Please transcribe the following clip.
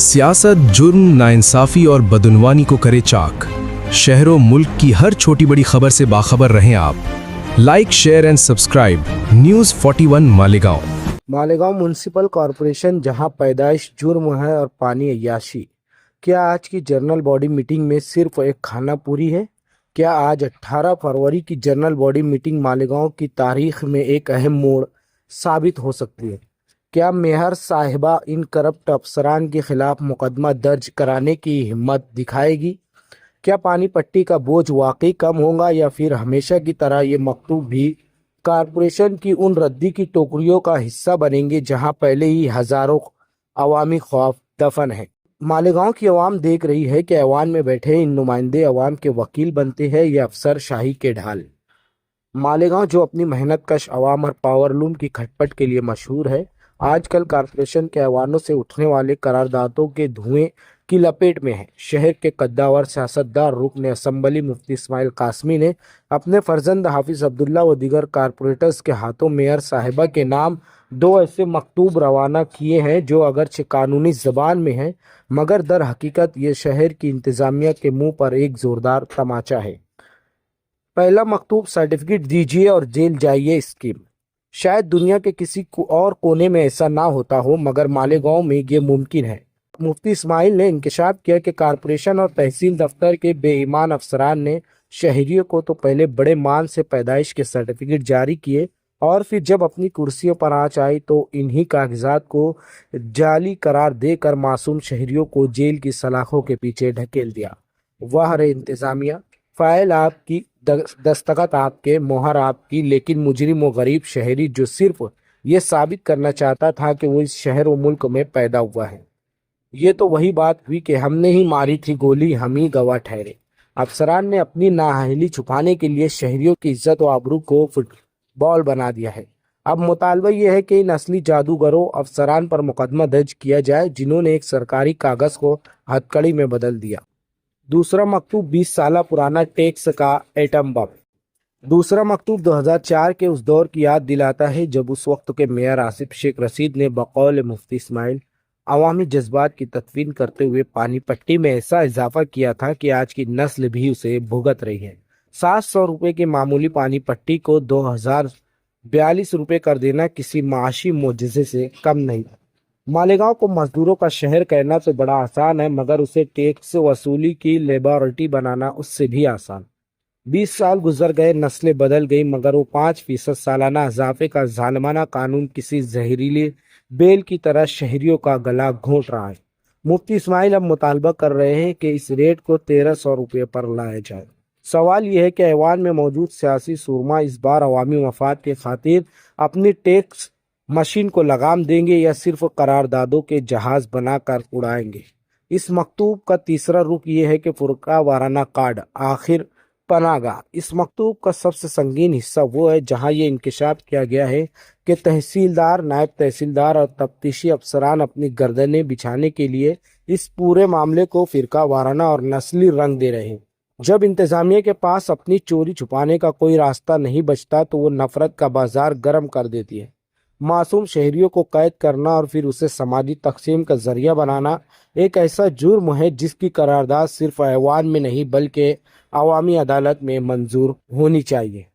सियासत जुर्म, नाइंसाफी और बदउनवानी को करे चाक। शहरों मुल्क की हर छोटी बड़ी खबर से बाखबर रहें आप। Like, share and subscribe news 41 Malegaon. Malegaon municipal corporation, जहां पैदाइश जुर्म है और पानी अय्याशी। क्या आज की जनरल बॉडी मीटिंग में सिर्फ एक खाना पूरी है? क्या आज 18 फरवरी की जनरल बॉडी मीटिंग मालेगांव की तारीख में एक अहम मोड़ साबित हो सकती है? क्या मेयर साहिबा इन करप्ट अफसरान के खिलाफ मुकदमा दर्ज कराने की हिम्मत दिखाएगी? क्या पानी पट्टी का बोझ वाकई कम होगा या फिर हमेशा की तरह ये मकतूब भी कारपोरेशन की उन रद्दी की टोकरियों का हिस्सा बनेंगे जहां पहले ही हजारों अवामी खौफ दफन है? मालेगांव की अवाम देख रही है कि ऐवान में बैठे इन नुमाइंदे अवाम के वकील बनते हैं या अफसर शाही के ढाल। मालेगांव, जो अपनी मेहनत कश अवाम और पावरलूम की खटपट के लिए मशहूर है, आजकल कारपोरेशन के ऐवानों से उठने वाले करारदादों के धुएं की लपेट में है। शहर के कद्दावर सियासतदार रुकन असम्बली मुफ्ती इस्माइल कासमी ने अपने फर्जंद हाफिज अब्दुल्ला व दीगर कारपोरेटर्स के हाथों मेयर साहिबा के नाम 2 ऐसे मकतूब रवाना किए हैं जो अगरचे कानूनी ज़बान में हैं, मगर दर हकीकत ये शहर की इंतज़ामिया के मुंह पर एक ज़ोरदार तमाचा है। पहला मकतूब, सर्टिफिकेट दीजिए और जेल जाइए स्कीम। शायद दुनिया के किसी और कोने में ऐसा ना होता हो, मगर मालेगांव में ये मुमकिन है। मुफ्ती इस्माइल ने इंकशाफ किया कि कारपोरेशन और तहसील दफ्तर के बेईमान अफसरान ने शहरियों को तो पहले बड़े मान से पैदाइश के सर्टिफिकेट जारी किए और फिर जब अपनी कुर्सियों पर आंच आई तो इन्हीं कागजात को जाली करार देकर मासूम शहरियों को जेल की सलाखों के पीछे ढकेल दिया। वाह रे इंतजामिया, फाइल आपकी, दस्तखत आपके, मोहर आपकी, लेकिन मुजरिम व गरीब शहरी जो सिर्फ ये साबित करना चाहता था कि वो इस शहर व मुल्क में पैदा हुआ है। ये तो वही बात हुई कि हमने ही मारी थी गोली, हम ही गवाह ठहरे। अफसरान ने अपनी नाअहली छुपाने के लिए शहरियों की इज्जत व आबरू को फुटबॉल बना दिया है। अब मुतालबा यह है कि इन असली जादूगरों अफसरान पर मुकदमा दर्ज किया जाए जिन्होंने एक सरकारी कागज को हथकड़ी में बदल दिया। दूसरा मकतूब, 20 साल पुराना टैक्स का एटम बम। दूसरा मकतूब 2004 के उस दौर की याद दिलाता है जब उस वक्त के मेयर आसिफ शेख रशीद ने बकौल मुफ्ती इस्माइल अवामी जज्बात की तदफीन करते हुए पानी पट्टी में ऐसा इजाफा किया था कि आज की नस्ल भी उसे भुगत रही है। 700 रुपये की मामूली पानी पट्टी को 2042 रुपये कर देना किसी माशी मोजज़े से कम नहीं। मालेगांव को मजदूरों का शहर कहना तो बड़ा आसान है, मगर उसे टैक्स वसूली की लेबोरेटरी बनाना उससे भी आसान। 20 साल गुजर गए, नस्लें बदल गई, मगर वो 5% सालाना इजाफे का जालिमाना कानून किसी जहरीली बेल की तरह शहरियों का गला घोंट रहा है। मुफ्ती इस्माइल अब मुतालबा कर रहे हैं कि इस रेट को 1300 रुपये पर लाया जाए। सवाल यह है कि ऐवान में मौजूद सियासी सुरमा इस बार अवामी मफाद के खातिर अपनी टैक्स मशीन को लगाम देंगे या सिर्फ करारदादों के जहाज बनाकर उड़ाएंगे। इस मकतूब का तीसरा रुख ये है कि फुरका वाराना कार्ड आखिर पनागा। इस मकतूब का सबसे संगीन हिस्सा वो है जहां ये इंकशाफ किया गया है कि तहसीलदार, नायब तहसीलदार और तफ्तीशी अफसरान अपनी गर्दनें बिछाने के लिए इस पूरे मामले को फिरका वाराना और नस्ली रंग दे रहे हैं। जब इंतजामिया के पास अपनी चोरी छुपाने का कोई रास्ता नहीं बचता तो वो नफरत का बाजार गर्म कर देती है। मासूम शहरियों को कैद करना और फिर उसे समाजी तकसीम का जरिया बनाना एक ऐसा जुर्म है जिसकी करारदाद सिर्फ ऐवान में नहीं बल्कि अवामी अदालत में मंजूर होनी चाहिए।